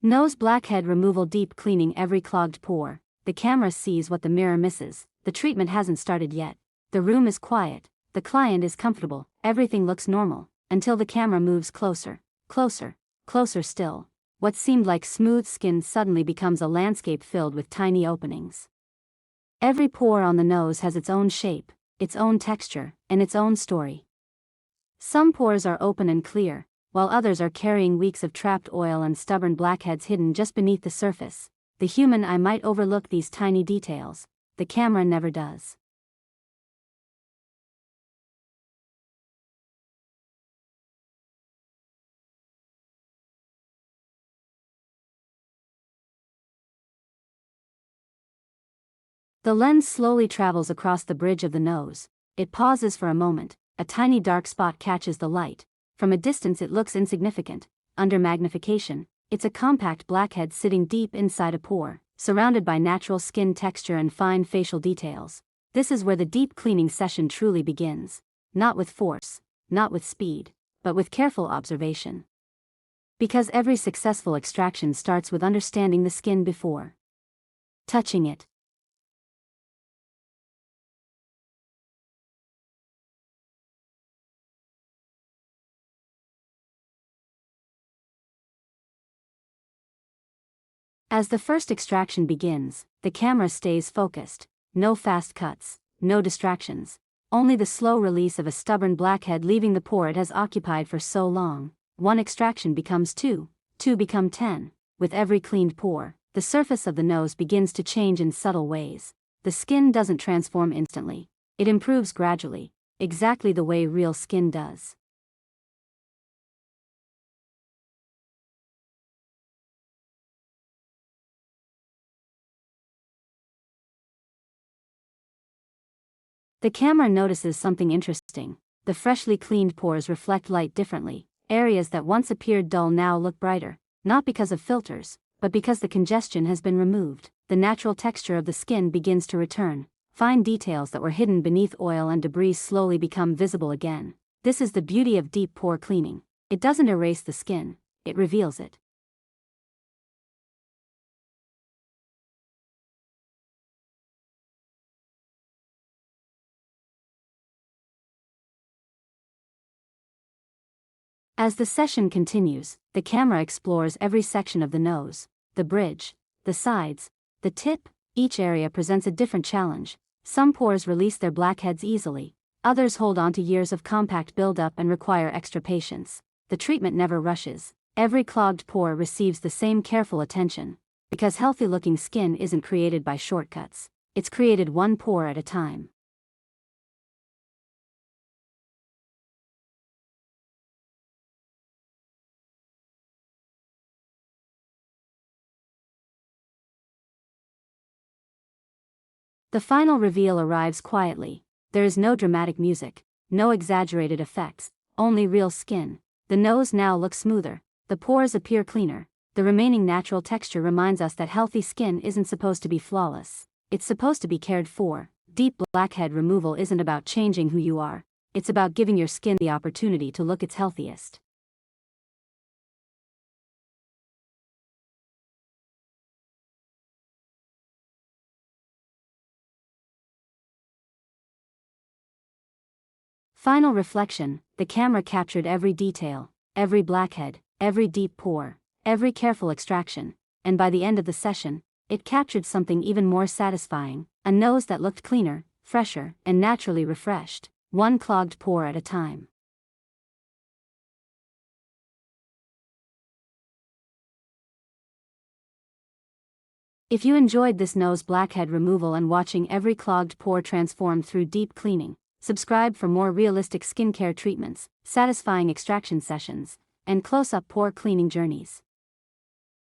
Nose blackhead removal, deep cleaning every clogged pore. The camera sees what the mirror misses. The treatment hasn't started yet. The room is quiet. The client is comfortable. Everything looks normal, until the camera moves closer, closer, closer still. What seemed like smooth skin suddenly becomes a landscape filled with tiny openings. Every pore on the nose has its own shape, its own texture, and its own story. Some pores are open and clear, while others are carrying weeks of trapped oil and stubborn blackheads hidden just beneath the surface. The human eye might overlook these tiny details. The camera never does. The lens slowly travels across the bridge of the nose. It pauses for a moment. A tiny dark spot catches the light. From a distance it looks insignificant. Under magnification, it's a compact blackhead sitting deep inside a pore, surrounded by natural skin texture and fine facial details. This is where the deep cleaning session truly begins. Not with force, not with speed, but with careful observation. Because every successful extraction starts with understanding the skin before touching it. As the first extraction begins, the camera stays focused. No fast cuts, no distractions. Only the slow release of a stubborn blackhead leaving the pore it has occupied for so long. One extraction becomes two become 10. With every cleaned pore, the surface of the nose begins to change in subtle ways. The skin doesn't transform instantly. It improves gradually, exactly the way real skin does. The camera notices something interesting. The freshly cleaned pores reflect light differently. Areas that once appeared dull now look brighter, not because of filters, but because the congestion has been removed. The natural texture of the skin begins to return. Fine details that were hidden beneath oil and debris slowly become visible again. This is the beauty of deep pore cleaning. It doesn't erase the skin, it reveals it. As the session continues, the camera explores every section of the nose, the bridge, the sides, the tip. Each area presents a different challenge. Some pores release their blackheads easily, others hold on to years of compact buildup and require extra patience. The treatment never rushes. Every clogged pore receives the same careful attention, because healthy-looking skin isn't created by shortcuts. It's created one pore at a time. The final reveal arrives quietly. There is no dramatic music, no exaggerated effects, only real skin. The nose now looks smoother, the pores appear cleaner. The remaining natural texture reminds us that healthy skin isn't supposed to be flawless. It's supposed to be cared for. Deep blackhead removal isn't about changing who you are. It's about giving your skin the opportunity to look its healthiest. Final reflection, the camera captured every detail, every blackhead, every deep pore, every careful extraction, and by the end of the session, it captured something even more satisfying, a nose that looked cleaner, fresher, and naturally refreshed, one clogged pore at a time. If you enjoyed this nose blackhead removal and watching every clogged pore transform through deep cleaning, subscribe for more realistic skincare treatments, satisfying extraction sessions, and close-up pore cleaning journeys.